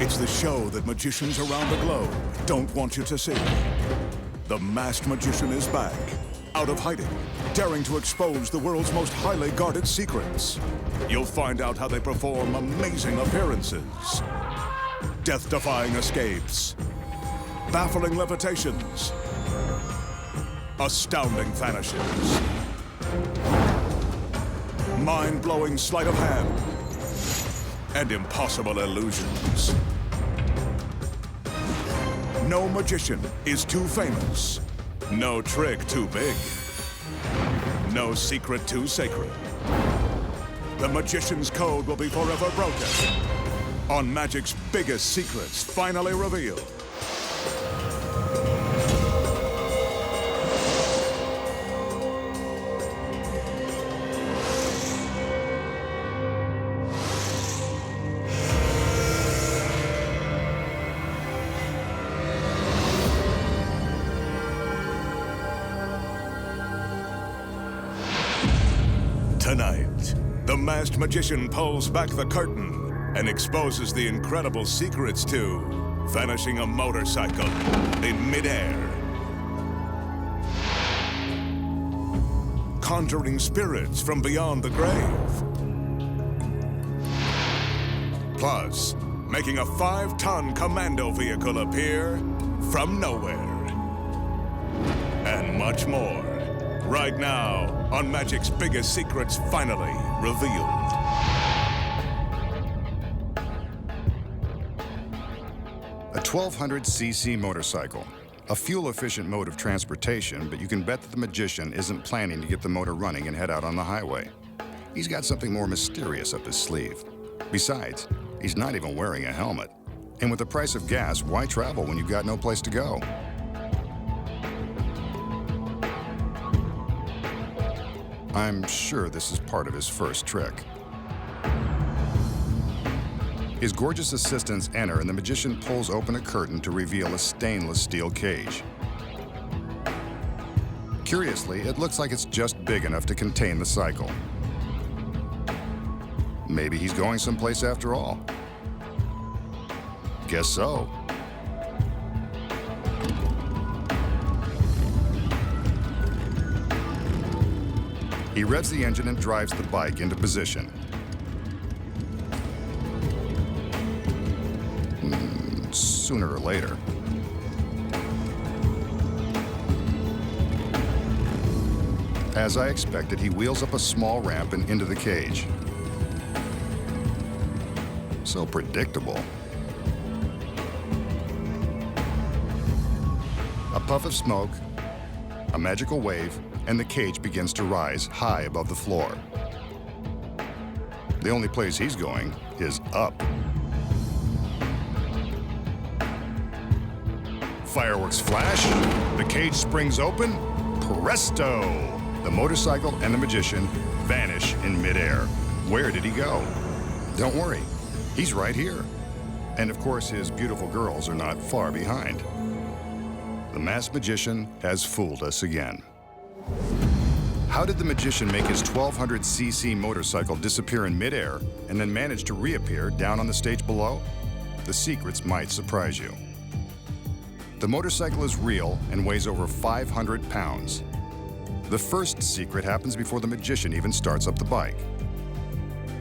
It's the show that magicians around the globe don't want you to see. The Masked Magician is back, out of hiding, daring to expose the world's most highly guarded secrets. You'll find out how they perform amazing appearances, death-defying escapes, baffling levitations, astounding vanishes, mind-blowing sleight of hand, and impossible illusions. No magician is too famous. No trick too big. No secret too sacred. The magician's code will be forever broken. On magic's biggest secrets finally revealed. Tonight, the Masked Magician pulls back the curtain and exposes the incredible secrets to vanishing a motorcycle in midair, conjuring spirits from beyond the grave, plus making a 5-ton commando vehicle appear from nowhere, and much more. Right now, on Magic's biggest secrets finally revealed. A 1200cc motorcycle. A fuel-efficient mode of transportation, but you can bet that the magician isn't planning to get the motor running and head out on the highway. He's got something more mysterious up his sleeve. Besides, he's not even wearing a helmet. And with the price of gas, why travel when you've got no place to go? I'm sure this is part of his first trick. His gorgeous assistants enter, and the magician pulls open a curtain to reveal a stainless steel cage. Curiously, it looks like it's just big enough to contain the cycle. Maybe he's going someplace after all. Guess so. He revs the engine and drives the bike into position. Sooner or later. As I expected, he wheels up a small ramp and into the cage. So predictable. A puff of smoke, a magical wave, and the cage begins to rise high above the floor. The only place he's going is up. Fireworks flash, the cage springs open, presto! The motorcycle and the magician vanish in midair. Where did he go? Don't worry, he's right here. And of course, his beautiful girls are not far behind. The Masked Magician has fooled us again. How did the magician make his 1200cc motorcycle disappear in midair and then manage to reappear down on the stage below? The secrets might surprise you. The motorcycle is real and weighs over 500 pounds. The first secret happens before the magician even starts up the bike.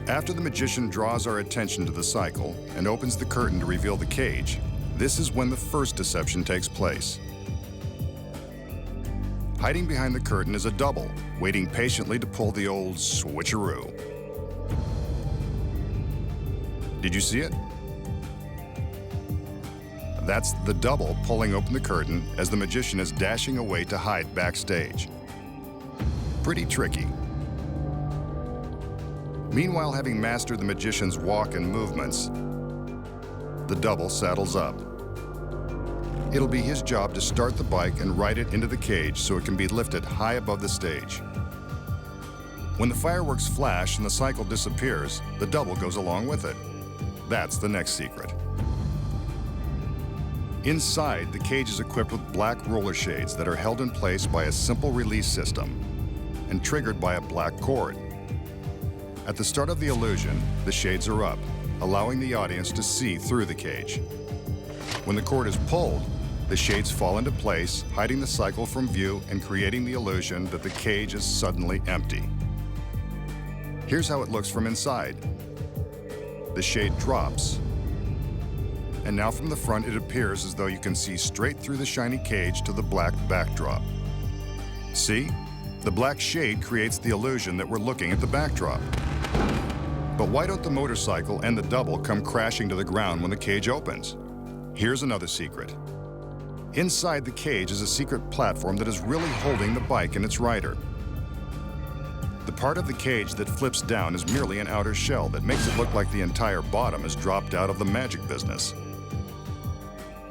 After the magician draws our attention to the cycle and opens the curtain to reveal the cage, this is when the first deception takes place. Hiding behind the curtain is a double, waiting patiently to pull the old switcheroo. Did you see it? That's the double pulling open the curtain as the magician is dashing away to hide backstage. Pretty tricky. Meanwhile, having mastered the magician's walk and movements, the double saddles up. It'll be his job to start the bike and ride it into the cage so it can be lifted high above the stage. When the fireworks flash and the cycle disappears, the double goes along with it. That's the next secret. Inside, the cage is equipped with black roller shades that are held in place by a simple release system and triggered by a black cord. At the start of the illusion, the shades are up, allowing the audience to see through the cage. When the cord is pulled, the shades fall into place, hiding the cycle from view and creating the illusion that the cage is suddenly empty. Here's how it looks from inside. The shade drops, and now from the front it appears as though you can see straight through the shiny cage to the black backdrop. See? The black shade creates the illusion that we're looking at the backdrop. But why don't the motorcycle and the double come crashing to the ground when the cage opens? Here's another secret. Inside the cage is a secret platform that is really holding the bike and its rider. The part of the cage that flips down is merely an outer shell that makes it look like the entire bottom has dropped out of the magic business.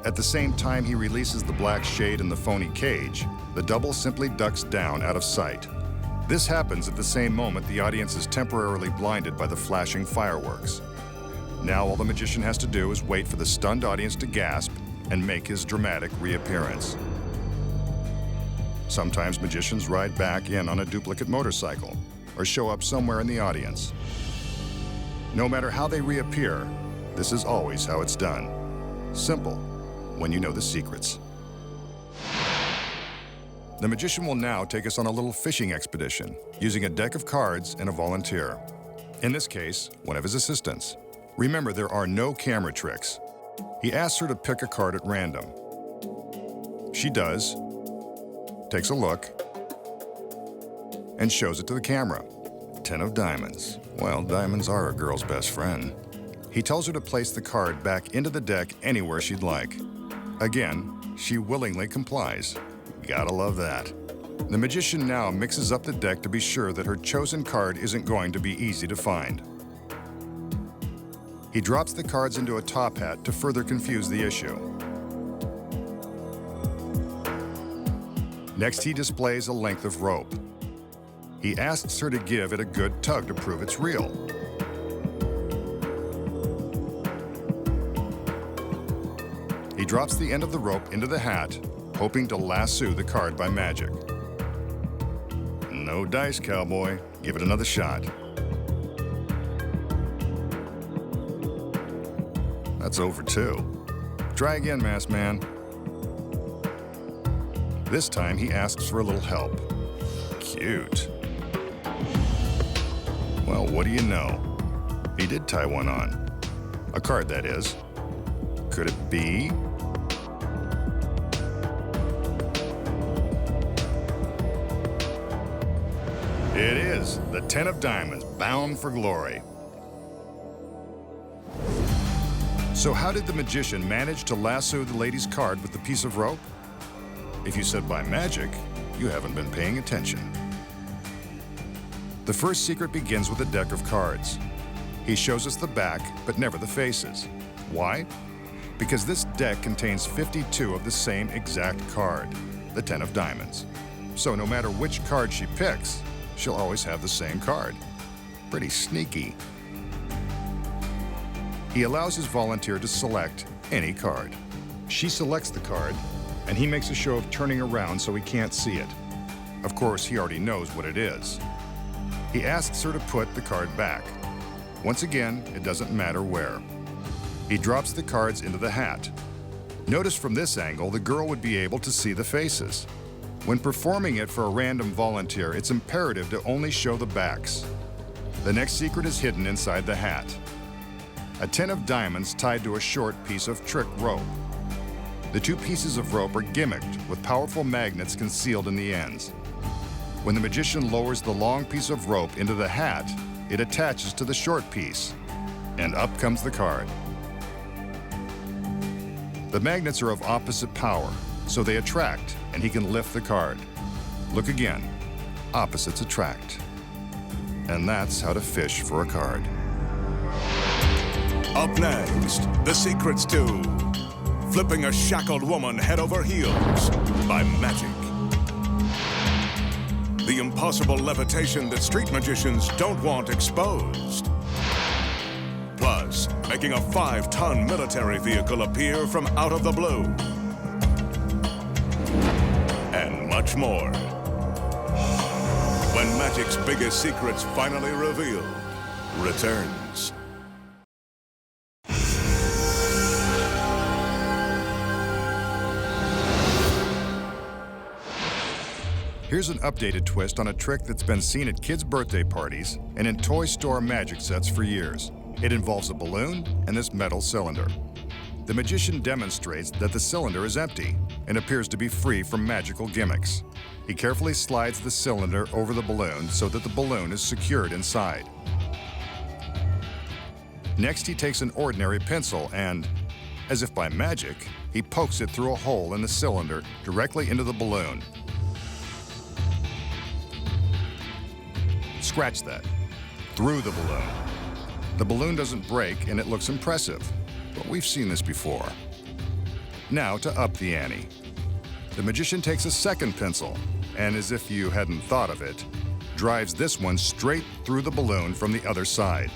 At the same time he releases the black shade in the phony cage, the double simply ducks down out of sight. This happens at the same moment the audience is temporarily blinded by the flashing fireworks. Now all the magician has to do is wait for the stunned audience to gasp and make his dramatic reappearance. Sometimes magicians ride back in on a duplicate motorcycle or show up somewhere in the audience. No matter how they reappear, this is always how it's done. Simple, when you know the secrets. The magician will now take us on a little fishing expedition using a deck of cards and a volunteer. In this case, one of his assistants. Remember, there are no camera tricks. He asks her to pick a card at random. She does, takes a look, and shows it to the camera. 10 of diamonds. Well, diamonds are a girl's best friend. He tells her to place the card back into the deck anywhere she'd like. Again, she willingly complies. Gotta love that. The magician now mixes up the deck to be sure that her chosen card isn't going to be easy to find. He drops the cards into a top hat to further confuse the issue. Next, he displays a length of rope. He asks her to give it a good tug to prove it's real. He drops the end of the rope into the hat, hoping to lasso the card by magic. No dice, cowboy. Give it another shot. That's over 2. Try again, masked man. This time he asks for a little help. Cute. Well, what do you know? He did tie one on. A card, that is. Could it be? It is the 10 of diamonds, bound for glory. So how did the magician manage to lasso the lady's card with the piece of rope? If you said by magic, you haven't been paying attention. The first secret begins with a deck of cards. He shows us the back, but never the faces. Why? Because this deck contains 52 of the same exact card, the 10 of diamonds. So no matter which card she picks, she'll always have the same card. Pretty sneaky. He allows his volunteer to select any card. She selects the card, and he makes a show of turning around so he can't see it. Of course, he already knows what it is. He asks her to put the card back. Once again, it doesn't matter where. He drops the cards into the hat. Notice from this angle, the girl would be able to see the faces. When performing it for a random volunteer, it's imperative to only show the backs. The next secret is hidden inside the hat. A 10 of diamonds tied to a short piece of trick rope. The 2 pieces of rope are gimmicked with powerful magnets concealed in the ends. When the magician lowers the long piece of rope into the hat, it attaches to the short piece, and up comes the card. The magnets are of opposite power, so they attract, and he can lift the card. Look again. Opposites attract. And that's how to fish for a card. Up next, the secrets to flipping a shackled woman head over heels by magic. The impossible levitation that street magicians don't want exposed. Plus, making a 5-ton military vehicle appear from out of the blue. And much more. When magic's biggest secrets finally revealed returns. Here's an updated twist on a trick that's been seen at kids' birthday parties and in toy store magic sets for years. It involves a balloon and this metal cylinder. The magician demonstrates that the cylinder is empty and appears to be free from magical gimmicks. He carefully slides the cylinder over the balloon so that the balloon is secured inside. Next, he takes an ordinary pencil and, as if by magic, he pokes it through a hole in the cylinder directly into the balloon. Scratch that. Through the balloon. The balloon doesn't break and it looks impressive, but we've seen this before. Now to up the ante. The magician takes a second pencil and, as if you hadn't thought of it, drives this one straight through the balloon from the other side.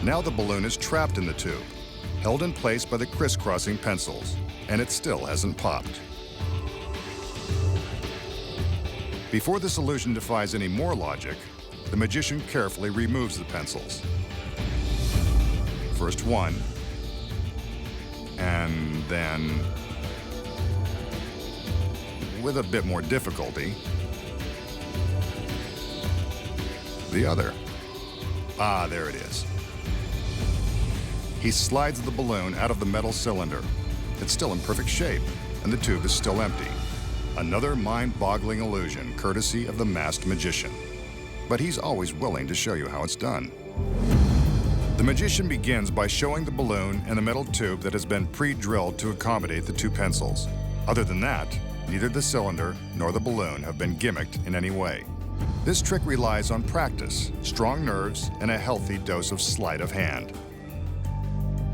Now the balloon is trapped in the tube, held in place by the crisscrossing pencils, and it still hasn't popped. Before this illusion defies any more logic, the magician carefully removes the pencils. First one, and then, with a bit more difficulty, the other. Ah, there it is. He slides the balloon out of the metal cylinder. It's still in perfect shape, and the tube is still empty. Another mind-boggling illusion, courtesy of the masked magician. But he's always willing to show you how it's done. The magician begins by showing the balloon and the metal tube that has been pre-drilled to accommodate the two pencils. Other than that, neither the cylinder nor the balloon have been gimmicked in any way. This trick relies on practice, strong nerves, and a healthy dose of sleight of hand.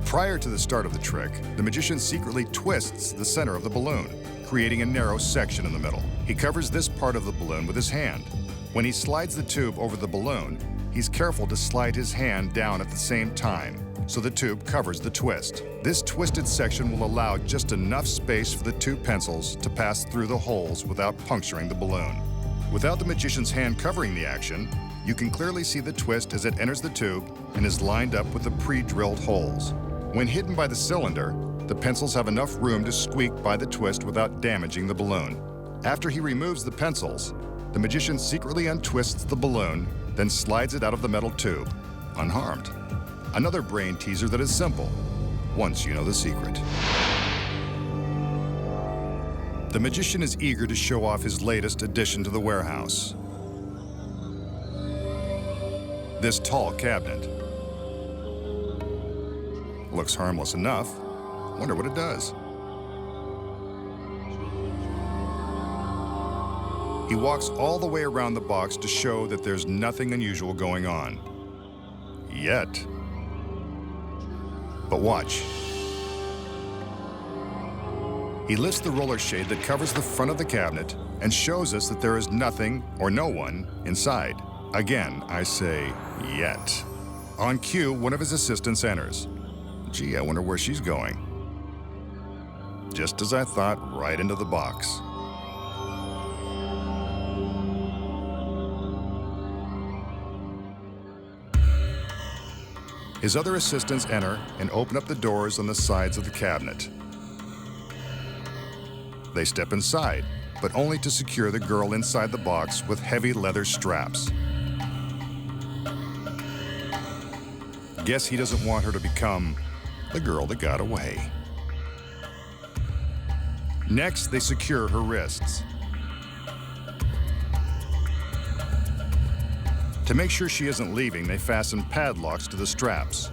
Prior to the start of the trick, the magician secretly twists the center of the balloon, creating a narrow section in the middle. He covers this part of the balloon with his hand. When he slides the tube over the balloon, he's careful to slide his hand down at the same time, so the tube covers the twist. This twisted section will allow just enough space for the two pencils to pass through the holes without puncturing the balloon. Without the magician's hand covering the action, you can clearly see the twist as it enters the tube and is lined up with the pre-drilled holes. When hidden by the cylinder, the pencils have enough room to squeak by the twist without damaging the balloon. After he removes the pencils, the magician secretly untwists the balloon, then slides it out of the metal tube, unharmed. Another brain teaser that is simple, once you know the secret. The magician is eager to show off his latest addition to the warehouse. This tall cabinet. Looks harmless enough. Wonder what it does. He walks all the way around the box to show that there's nothing unusual going on. Yet. But watch. He lifts the roller shade that covers the front of the cabinet and shows us that there is nothing or no one inside. Again, I say, yet. On cue, one of his assistants enters. Gee, I wonder where she's going. Just as I thought, right into the box. His other assistants enter and open up the doors on the sides of the cabinet. They step inside, but only to secure the girl inside the box with heavy leather straps. Guess he doesn't want her to become the girl that got away. Next, they secure her wrists. To make sure she isn't leaving, they fasten padlocks to the straps.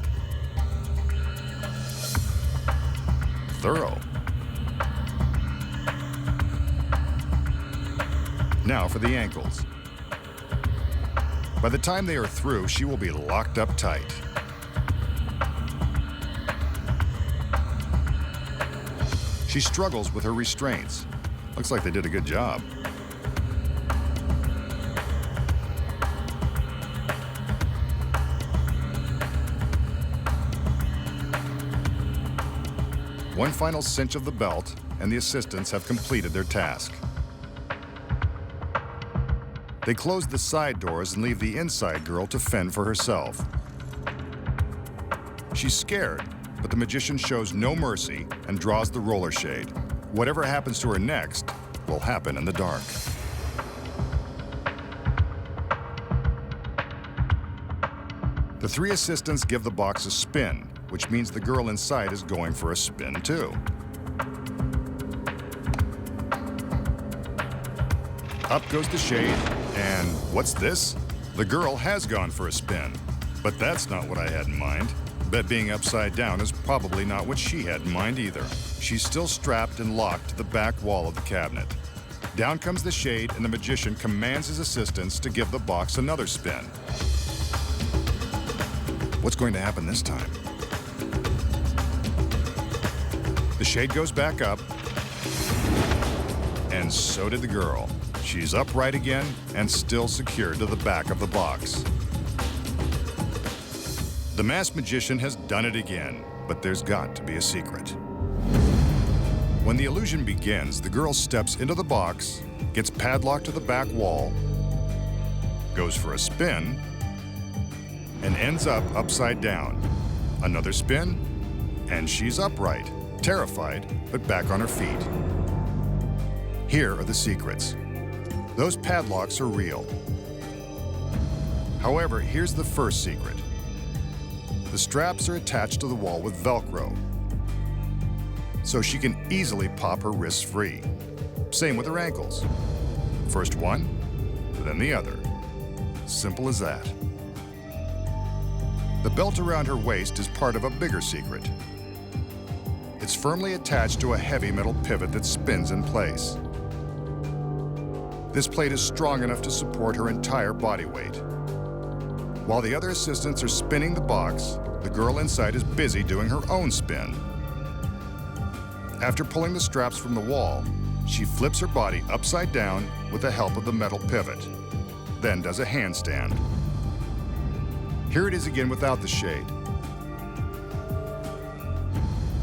Thorough. Now for the ankles. By the time they are through, she will be locked up tight. She struggles with her restraints. Looks like they did a good job. One final cinch of the belt, and the assistants have completed their task. They close the side doors and leave the inside girl to fend for herself. She's scared, but the magician shows no mercy and draws the roller shade. Whatever happens to her next will happen in the dark. The three assistants give the box a spin, which means the girl inside is going for a spin too. Up goes the shade, and what's this? The girl has gone for a spin. But that's not what I had in mind. Bet being upside down is probably not what she had in mind either. She's still strapped and locked to the back wall of the cabinet. Down comes the shade, and the magician commands his assistants to give the box another spin. What's going to happen this time? The shade goes back up, and so did the girl. She's upright again and still secured to the back of the box. The masked magician has done it again, but there's got to be a secret. When the illusion begins, the girl steps into the box, gets padlocked to the back wall, goes for a spin, and ends up upside down. Another spin, and she's upright, terrified, but back on her feet. Here are the secrets. Those padlocks are real. However, here's the first secret. The straps are attached to the wall with Velcro, so she can easily pop her wrists free. Same with her ankles. First one, then the other. Simple as that. The belt around her waist is part of a bigger secret. It's firmly attached to a heavy metal pivot that spins in place. This plate is strong enough to support her entire body weight. While the other assistants are spinning the box, the girl inside is busy doing her own spin. After pulling the straps from the wall, she flips her body upside down with the help of the metal pivot, then does a handstand. Here it is again without the shade.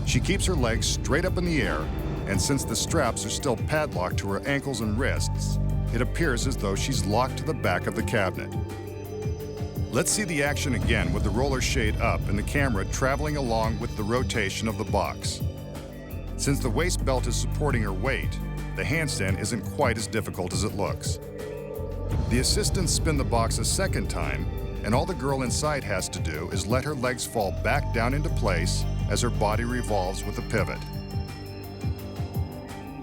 She keeps her legs straight up in the air, and since the straps are still padlocked to her ankles and wrists, it appears as though she's locked to the back of the cabinet. Let's see the action again with the roller shade up and the camera traveling along with the rotation of the box. Since the waist belt is supporting her weight, the handstand isn't quite as difficult as it looks. The assistants spin the box a second time, and all the girl inside has to do is let her legs fall back down into place as her body revolves with the pivot.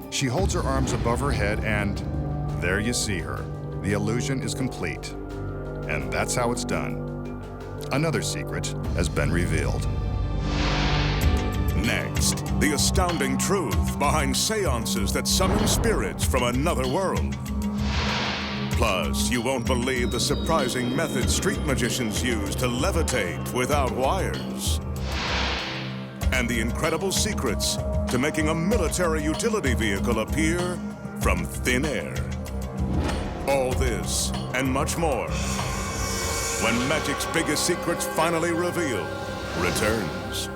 She holds her arms above her head and there you see her. The illusion is complete. And that's how it's done. Another secret has been revealed. Next, the astounding truth behind seances that summon spirits from another world. Plus, you won't believe the surprising method street magicians use to levitate without wires. And the incredible secrets to making a military utility vehicle appear from thin air. All this and much more when magic's biggest secrets finally revealed returns.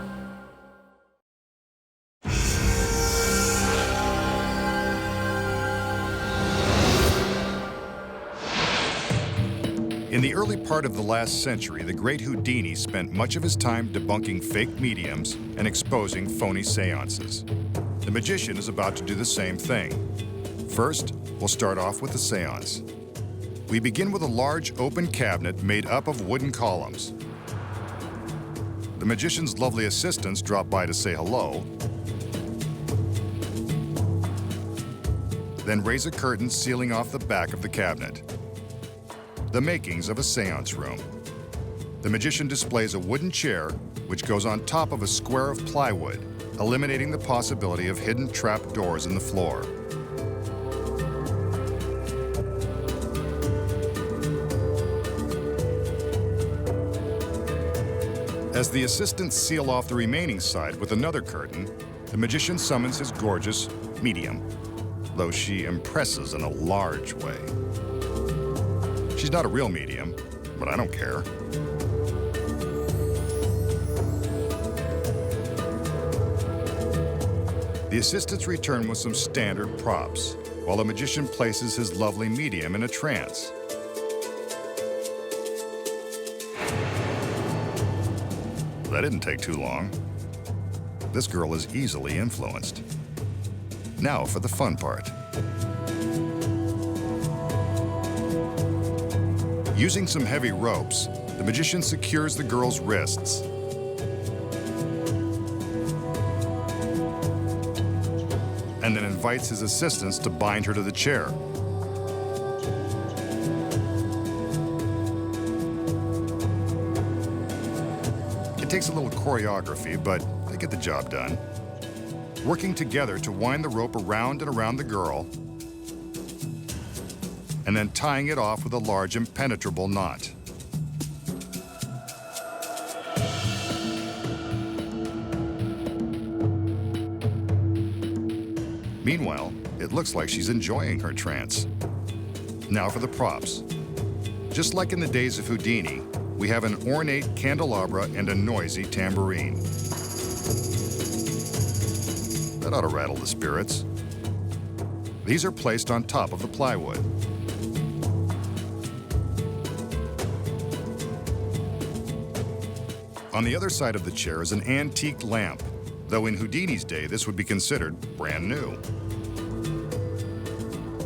In the early part of the last century, the great Houdini spent much of his time debunking fake mediums and exposing phony seances. The magician is about to do the same thing. First, we'll start off with the seance. We begin with a large open cabinet made up of wooden columns. The magician's lovely assistants drop by to say hello, then raise a curtain sealing off the back of the cabinet. The makings of a seance room. The magician displays a wooden chair, which goes on top of a square of plywood, eliminating the possibility of hidden trap doors in the floor. As the assistants seal off the remaining side with another curtain, the magician summons his gorgeous medium, though she impresses in a large way. She's not a real medium, but I don't care. The assistants return with some standard props, while the magician places his lovely medium in a trance. That didn't take too long. This girl is easily influenced. Now for the fun part. Using some heavy ropes, the magician secures the girl's wrists. And then invites his assistants to bind her to the chair. It takes a little choreography, but they get the job done. Working together to wind the rope around and around the girl, and then tying it off with a large impenetrable knot. Meanwhile, it looks like she's enjoying her trance. Now for the props. Just like in the days of Houdini, we have an ornate candelabra and a noisy tambourine. That ought to rattle the spirits. These are placed on top of the plywood. On the other side of the chair is an antique lamp, though in Houdini's day this would be considered brand new.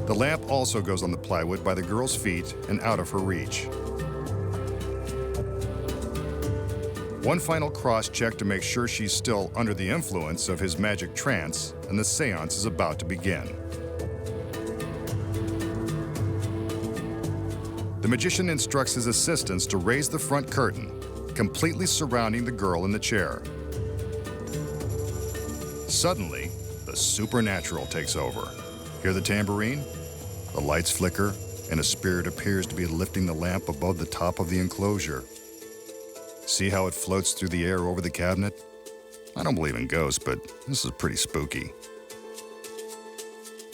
The lamp also goes on the plywood by the girl's feet and out of her reach. One final cross-check to make sure she's still under the influence of his magic trance, and the seance is about to begin. The magician instructs his assistants to raise the front curtain, completely surrounding the girl in the chair. Suddenly, the supernatural takes over. Hear the tambourine? The lights flicker, and a spirit appears to be lifting the lamp above the top of the enclosure. See how it floats through the air over the cabinet? I don't believe in ghosts, but this is pretty spooky.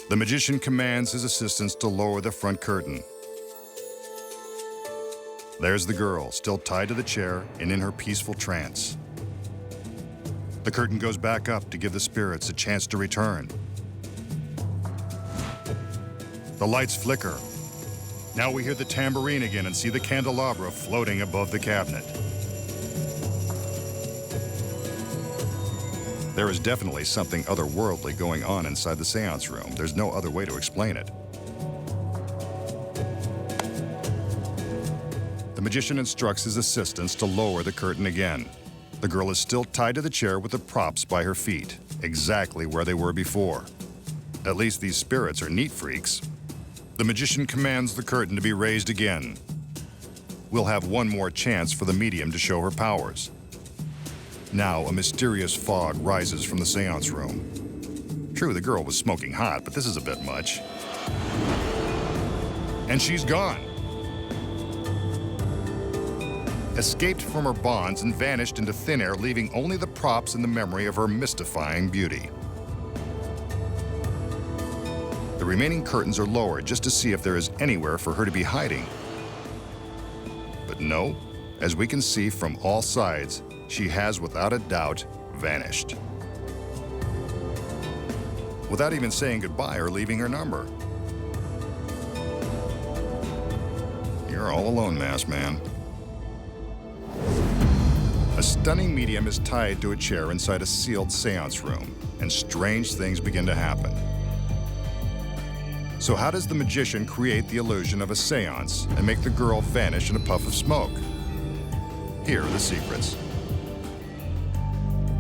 The magician commands his assistants to lower the front curtain. There's the girl, still tied to the chair and in her peaceful trance. The curtain goes back up to give the spirits a chance to return. The lights flicker. Now we hear the tambourine again and see the candelabra floating above the cabinet. There is definitely something otherworldly going on inside the seance room. There's no other way to explain it. The magician instructs his assistants to lower the curtain again. The girl is still tied to the chair with the props by her feet, exactly where they were before. At least these spirits are neat freaks. The magician commands the curtain to be raised again. We'll have one more chance for the medium to show her powers. Now, a mysterious fog rises from the seance room. True, the girl was smoking hot, but this is a bit much. And she's gone. Escaped from her bonds and vanished into thin air, leaving only the props and the memory of her mystifying beauty. The remaining curtains are lowered just to see if there is anywhere for her to be hiding. But no, as we can see from all sides, she has without a doubt vanished. Without even saying goodbye or leaving her number. You're all alone, masked man. A stunning medium is tied to a chair inside a sealed seance room, and strange things begin to happen. So how does the magician create the illusion of a seance and make the girl vanish in a puff of smoke? Here are the secrets.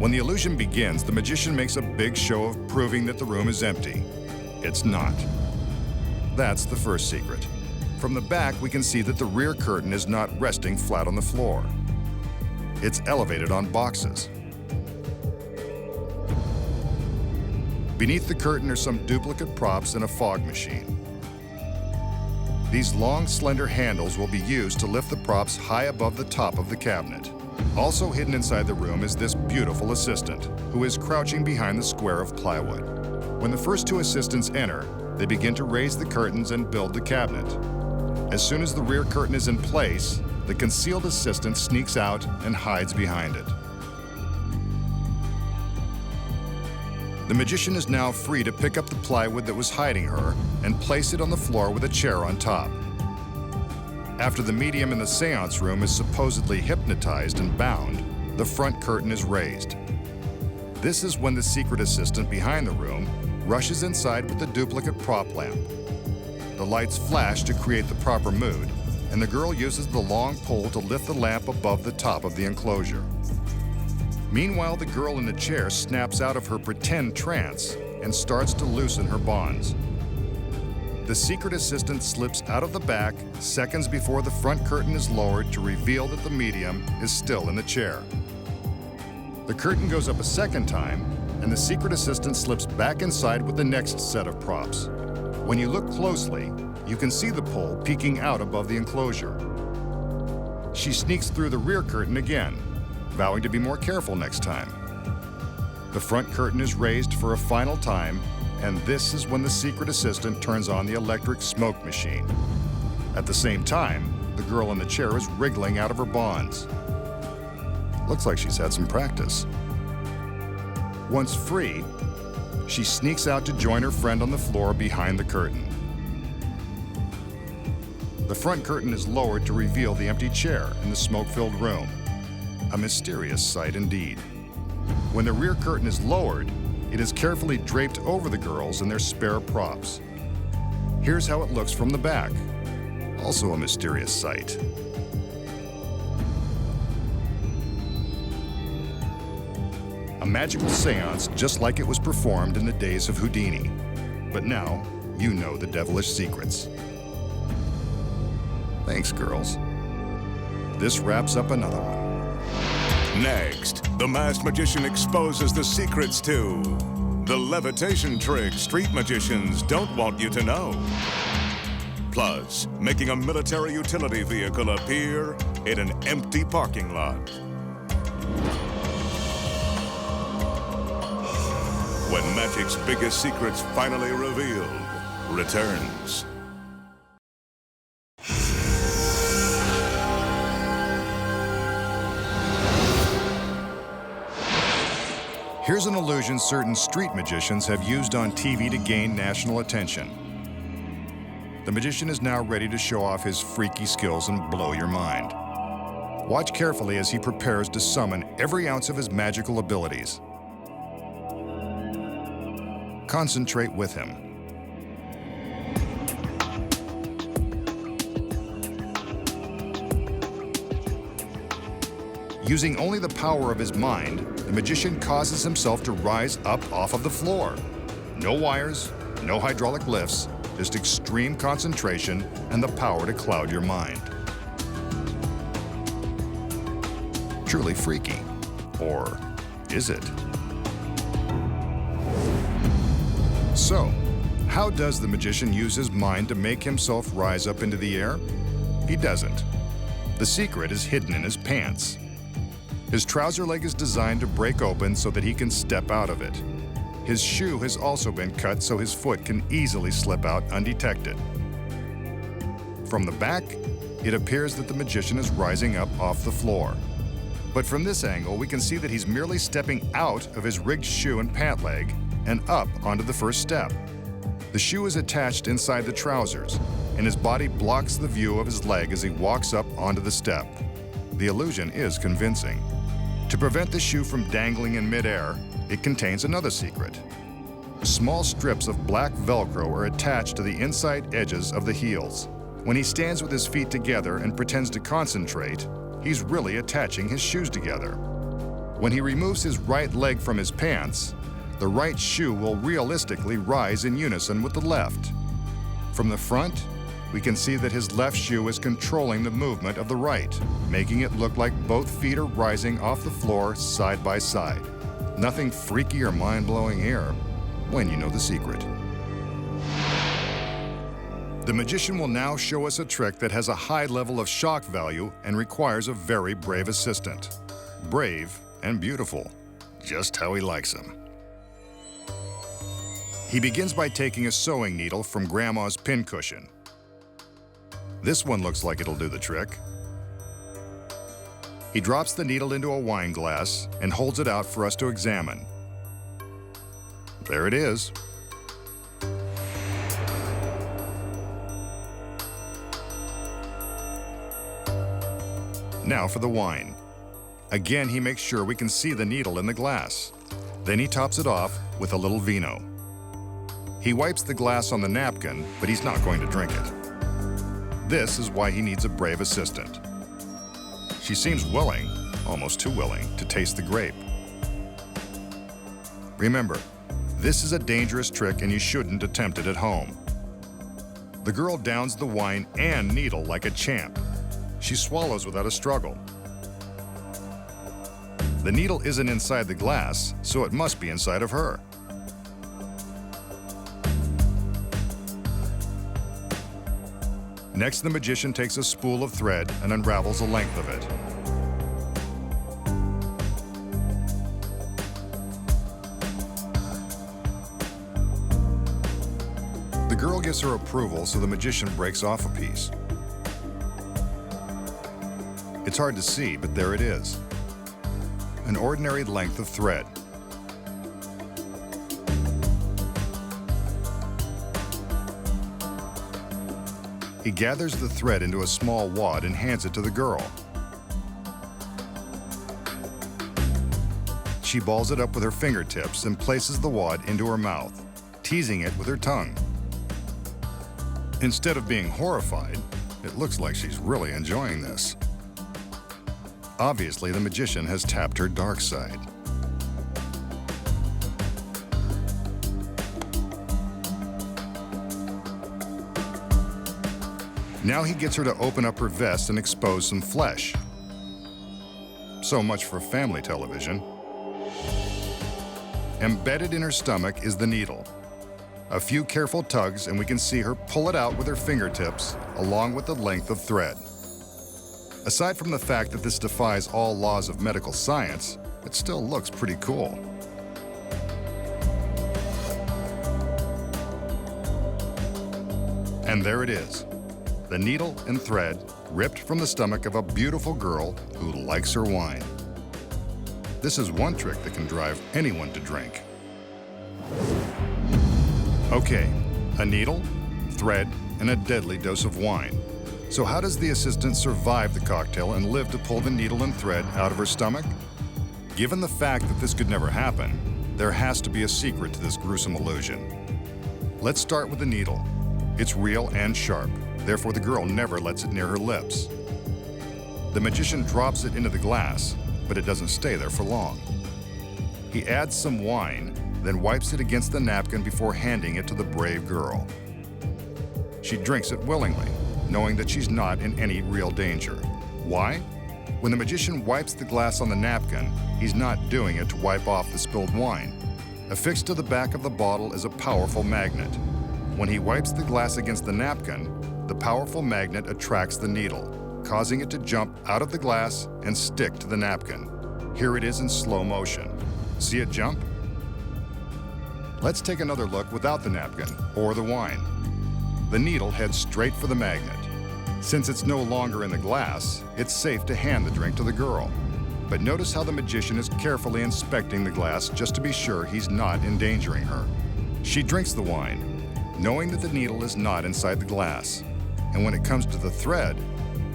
When the illusion begins, the magician makes a big show of proving that the room is empty. It's not. That's the first secret. From the back, we can see that the rear curtain is not resting flat on the floor. It's elevated on boxes. Beneath the curtain are some duplicate props and a fog machine. These long, slender handles will be used to lift the props high above the top of the cabinet. Also hidden inside the room is this beautiful assistant, who is crouching behind the square of plywood. When the first two assistants enter, they begin to raise the curtains and build the cabinet. As soon as the rear curtain is in place, the concealed assistant sneaks out and hides behind it. The magician is now free to pick up the plywood that was hiding her and place it on the floor with a chair on top. After the medium in the seance room is supposedly hypnotized and bound, the front curtain is raised. This is when the secret assistant behind the room rushes inside with the duplicate prop lamp. The lights flash to create the proper mood, and the girl uses the long pole to lift the lamp above the top of the enclosure. Meanwhile, the girl in the chair snaps out of her pretend trance and starts to loosen her bonds. The secret assistant slips out of the back seconds before the front curtain is lowered to reveal that the medium is still in the chair. The curtain goes up a second time, and the secret assistant slips back inside with the next set of props. When you look closely, you can see the pole peeking out above the enclosure. She sneaks through the rear curtain again, vowing to be more careful next time. The front curtain is raised for a final time, and this is when the secret assistant turns on the electric smoke machine. At the same time, the girl in the chair is wriggling out of her bonds. Looks like she's had some practice. Once free, she sneaks out to join her friend on the floor behind the curtain. The front curtain is lowered to reveal the empty chair in the smoke-filled room. A mysterious sight indeed. When the rear curtain is lowered, it is carefully draped over the girls and their spare props. Here's how it looks from the back. Also a mysterious sight. A magical seance just like it was performed in the days of Houdini. But now, you know the devilish secrets. Thanks, girls. This wraps up another one. Next, the masked magician exposes the secrets to the levitation trick street magicians don't want you to know. Plus, making a military utility vehicle appear in an empty parking lot. When magic's biggest secrets finally revealed, returns. Here's an illusion certain street magicians have used on TV to gain national attention. The magician is now ready to show off his freaky skills and blow your mind. Watch carefully as he prepares to summon every ounce of his magical abilities. Concentrate with him. Using only the power of his mind, the magician causes himself to rise up off of the floor. No wires, no hydraulic lifts, just extreme concentration and the power to cloud your mind. Truly freaky. Or is it? So, how does the magician use his mind to make himself rise up into the air? He doesn't. The secret is hidden in his pants. His trouser leg is designed to break open so that he can step out of it. His shoe has also been cut so his foot can easily slip out undetected. From the back, it appears that the magician is rising up off the floor. But from this angle, we can see that he's merely stepping out of his rigged shoe and pant leg and up onto the first step. The shoe is attached inside the trousers, and his body blocks the view of his leg as he walks up onto the step. The illusion is convincing. To prevent the shoe from dangling in midair, it contains another secret. Small strips of black Velcro are attached to the inside edges of the heels. When he stands with his feet together and pretends to concentrate, he's really attaching his shoes together. When he removes his right leg from his pants, the right shoe will realistically rise in unison with the left. From the front, we can see that his left shoe is controlling the movement of the right, making it look like both feet are rising off the floor side by side. Nothing freaky or mind-blowing here when you know the secret. The magician will now show us a trick that has a high level of shock value and requires a very brave assistant. Brave and beautiful, just how he likes them. He begins by taking a sewing needle from Grandma's pincushion. This one looks like it'll do the trick. He drops the needle into a wine glass and holds it out for us to examine. There it is. Now for the wine. Again, he makes sure we can see the needle in the glass. Then he tops it off with a little vino. He wipes the glass on the napkin, but he's not going to drink it. This is why he needs a brave assistant. She seems willing, almost too willing, to taste the grape. Remember, this is a dangerous trick and you shouldn't attempt it at home. The girl downs the wine and needle like a champ. She swallows without a struggle. The needle isn't inside the glass, so it must be inside of her. Next, the magician takes a spool of thread and unravels the length of it. The girl gives her approval, so the magician breaks off a piece. It's hard to see, but there it is. An ordinary length of thread. He gathers the thread into a small wad and hands it to the girl. She balls it up with her fingertips and places the wad into her mouth, teasing it with her tongue. Instead of being horrified, it looks like she's really enjoying this. Obviously, the magician has tapped her dark side. Now he gets her to open up her vest and expose some flesh. So much for family television. Embedded in her stomach is the needle. A few careful tugs and we can see her pull it out with her fingertips along with the length of thread. Aside from the fact that this defies all laws of medical science, it still looks pretty cool. And there it is. The needle and thread ripped from the stomach of a beautiful girl who likes her wine. This is one trick that can drive anyone to drink. Okay, a needle, thread, and a deadly dose of wine. So how does the assistant survive the cocktail and live to pull the needle and thread out of her stomach? Given the fact that this could never happen, there has to be a secret to this gruesome illusion. Let's start with the needle. It's real and sharp. Therefore, the girl never lets it near her lips. The magician drops it into the glass, but it doesn't stay there for long. He adds some wine, then wipes it against the napkin before handing it to the brave girl. She drinks it willingly, knowing that she's not in any real danger. Why? When the magician wipes the glass on the napkin, he's not doing it to wipe off the spilled wine. Affixed to the back of the bottle is a powerful magnet. When he wipes the glass against the napkin, the powerful magnet attracts the needle, causing it to jump out of the glass and stick to the napkin. Here it is in slow motion. See it jump? Let's take another look without the napkin or the wine. The needle heads straight for the magnet. Since it's no longer in the glass, it's safe to hand the drink to the girl. But notice how the magician is carefully inspecting the glass just to be sure he's not endangering her. She drinks the wine, knowing that the needle is not inside the glass. And when it comes to the thread,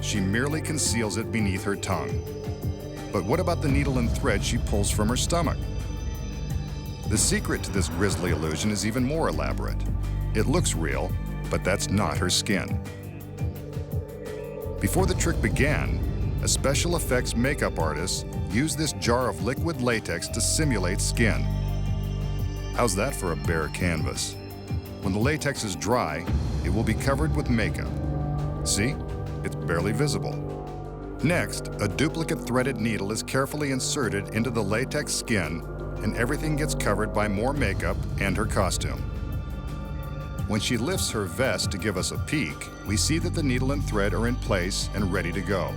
she merely conceals it beneath her tongue. But what about the needle and thread she pulls from her stomach? The secret to this grisly illusion is even more elaborate. It looks real, but that's not her skin. Before the trick began, a special effects makeup artist used this jar of liquid latex to simulate skin. How's that for a bare canvas? When the latex is dry, it will be covered with makeup. See? It's barely visible. Next, a duplicate threaded needle is carefully inserted into the latex skin, and everything gets covered by more makeup and her costume. When she lifts her vest to give us a peek, we see that the needle and thread are in place and ready to go.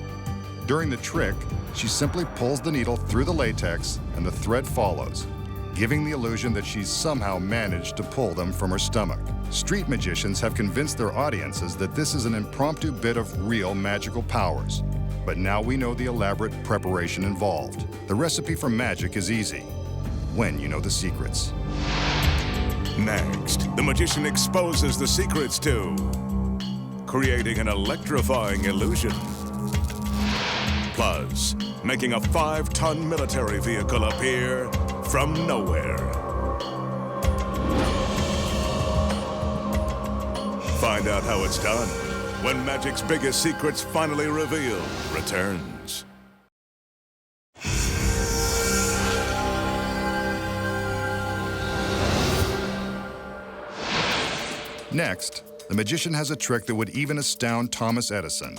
During the trick, she simply pulls the needle through the latex and the thread follows, giving the illusion that she's somehow managed to pull them from her stomach. Street magicians have convinced their audiences that this is an impromptu bit of real magical powers. But now we know the elaborate preparation involved. The recipe for magic is easy, when you know the secrets. Next, the magician exposes the secrets to creating an electrifying illusion, plus making a 5-ton military vehicle appear from nowhere. Find out how it's done when magic's biggest secrets finally revealed returns. Next, the magician has a trick that would even astound Thomas Edison.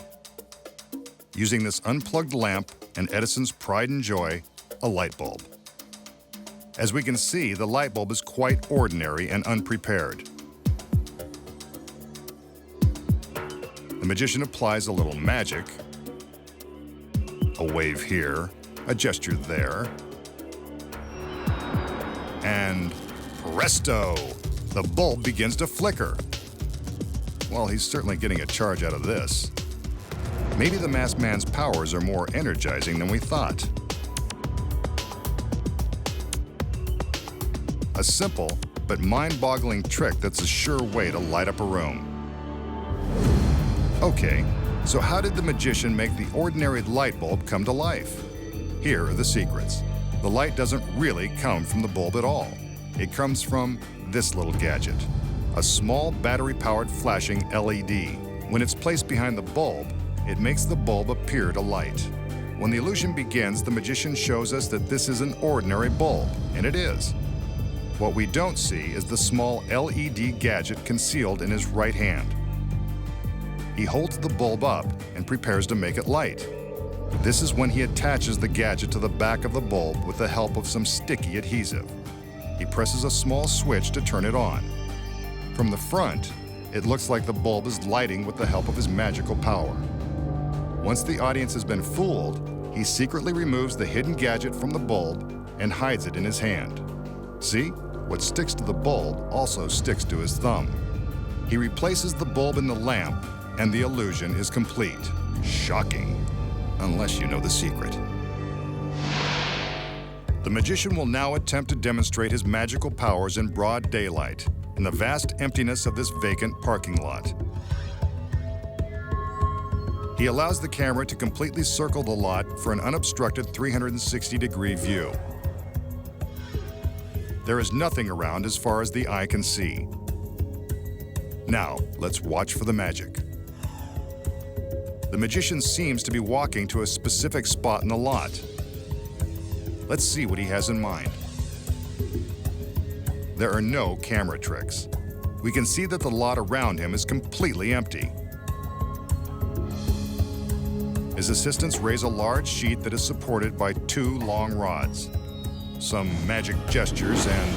Using this unplugged lamp and Edison's pride and joy, a light bulb. As we can see, the light bulb is quite ordinary and unprepared. The magician applies a little magic, a wave here, a gesture there, and presto! The bulb begins to flicker. Well, he's certainly getting a charge out of this. Maybe the masked man's powers are more energizing than we thought. A simple but mind-boggling trick that's a sure way to light up a room. Okay, so how did the magician make the ordinary light bulb come to life? Here are the secrets. The light doesn't really come from the bulb at all. It comes from this little gadget, a small battery-powered flashing LED. When it's placed behind the bulb, it makes the bulb appear to light. When the illusion begins, the magician shows us that this is an ordinary bulb, and it is. What we don't see is the small LED gadget concealed in his right hand. He holds the bulb up and prepares to make it light. This is when he attaches the gadget to the back of the bulb with the help of some sticky adhesive. He presses a small switch to turn it on. From the front, it looks like the bulb is lighting with the help of his magical power. Once the audience has been fooled, he secretly removes the hidden gadget from the bulb and hides it in his hand. See? What sticks to the bulb also sticks to his thumb. He replaces the bulb in the lamp, and the illusion is complete. Shocking, unless you know the secret. The magician will now attempt to demonstrate his magical powers in broad daylight, in the vast emptiness of this vacant parking lot. He allows the camera to completely circle the lot for an unobstructed 360-degree view. There is nothing around as far as the eye can see. Now, let's watch for the magic. The magician seems to be walking to a specific spot in the lot. Let's see what he has in mind. There are no camera tricks. We can see that the lot around him is completely empty. His assistants raise a large sheet that is supported by 2 long rods, some magic gestures, and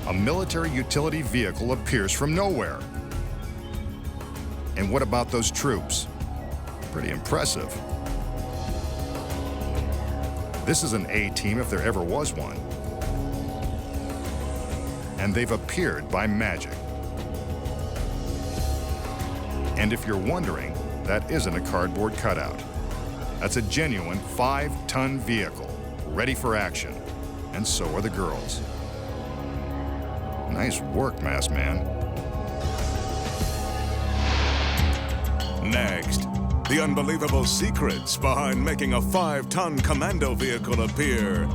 a military utility vehicle appears from nowhere. And what about those troops? Pretty impressive. This is an A-team if there ever was one. And they've appeared by magic. And if you're wondering, that isn't a cardboard cutout. That's a genuine 5-ton vehicle, ready for action. And so are the girls. Nice work, masked man. Next, the unbelievable secrets behind making a 5-ton commando vehicle appear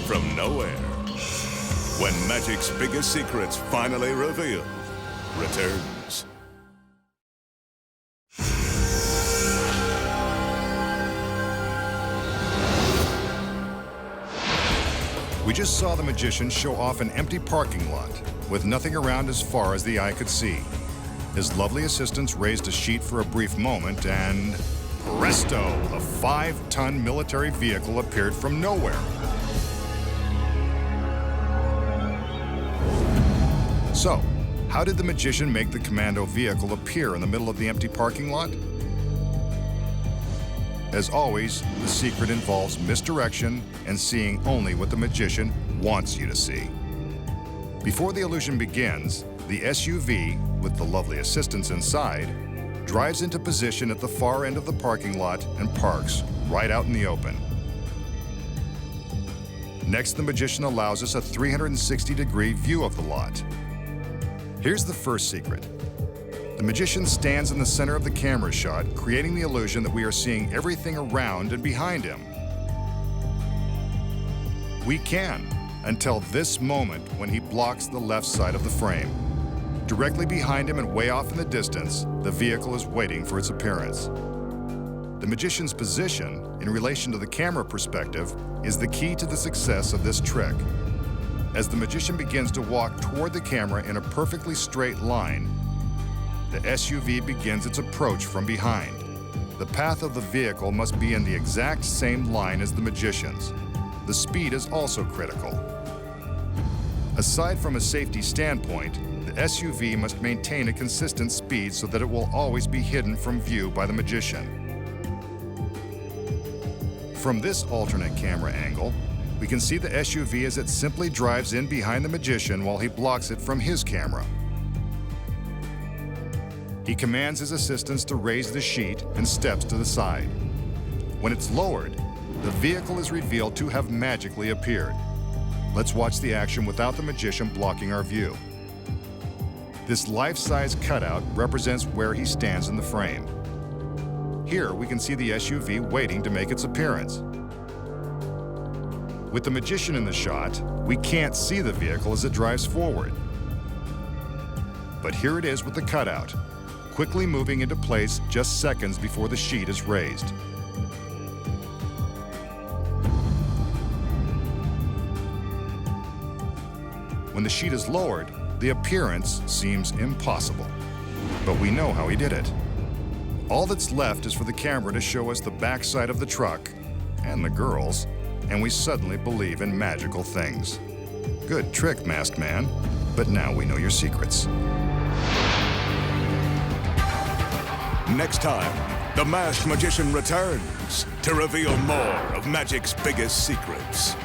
from nowhere. When magic's biggest secrets finally revealed returns. We just saw the magician show off an empty parking lot with nothing around as far as the eye could see. His lovely assistants raised a sheet for a brief moment and presto, a 5-ton military vehicle appeared from nowhere. So, how did the magician make the commando vehicle appear in the middle of the empty parking lot? As always, the secret involves misdirection and seeing only what the magician wants you to see. Before the illusion begins, the SUV, with the lovely assistants inside, drives into position at the far end of the parking lot and parks right out in the open. Next, the magician allows us a 360-degree view of the lot. Here's the first secret. The magician stands in the center of the camera shot, creating the illusion that we are seeing everything around and behind him. We can, until this moment when he blocks the left side of the frame. Directly behind him and way off in the distance, the vehicle is waiting for its appearance. The magician's position, in relation to the camera perspective, is the key to the success of this trick. As the magician begins to walk toward the camera in a perfectly straight line, the SUV begins its approach from behind. The path of the vehicle must be in the exact same line as the magician's. The speed is also critical. Aside from a safety standpoint, the SUV must maintain a consistent speed so that it will always be hidden from view by the magician. From this alternate camera angle, we can see the SUV as it simply drives in behind the magician while he blocks it from his camera. He commands his assistants to raise the sheet and steps to the side. When it's lowered, the vehicle is revealed to have magically appeared. Let's watch the action without the magician blocking our view. This life-size cutout represents where he stands in the frame. Here we can see the SUV waiting to make its appearance. With the magician in the shot, we can't see the vehicle as it drives forward. But here it is with the cutout, quickly moving into place just seconds before the sheet is raised. When the sheet is lowered, the appearance seems impossible. But we know how he did it. All that's left is for the camera to show us the backside of the truck and the girls, and we suddenly believe in magical things. Good trick, Masked Man, but now we know your secrets. Next time, the Masked Magician returns to reveal more of magic's biggest secrets.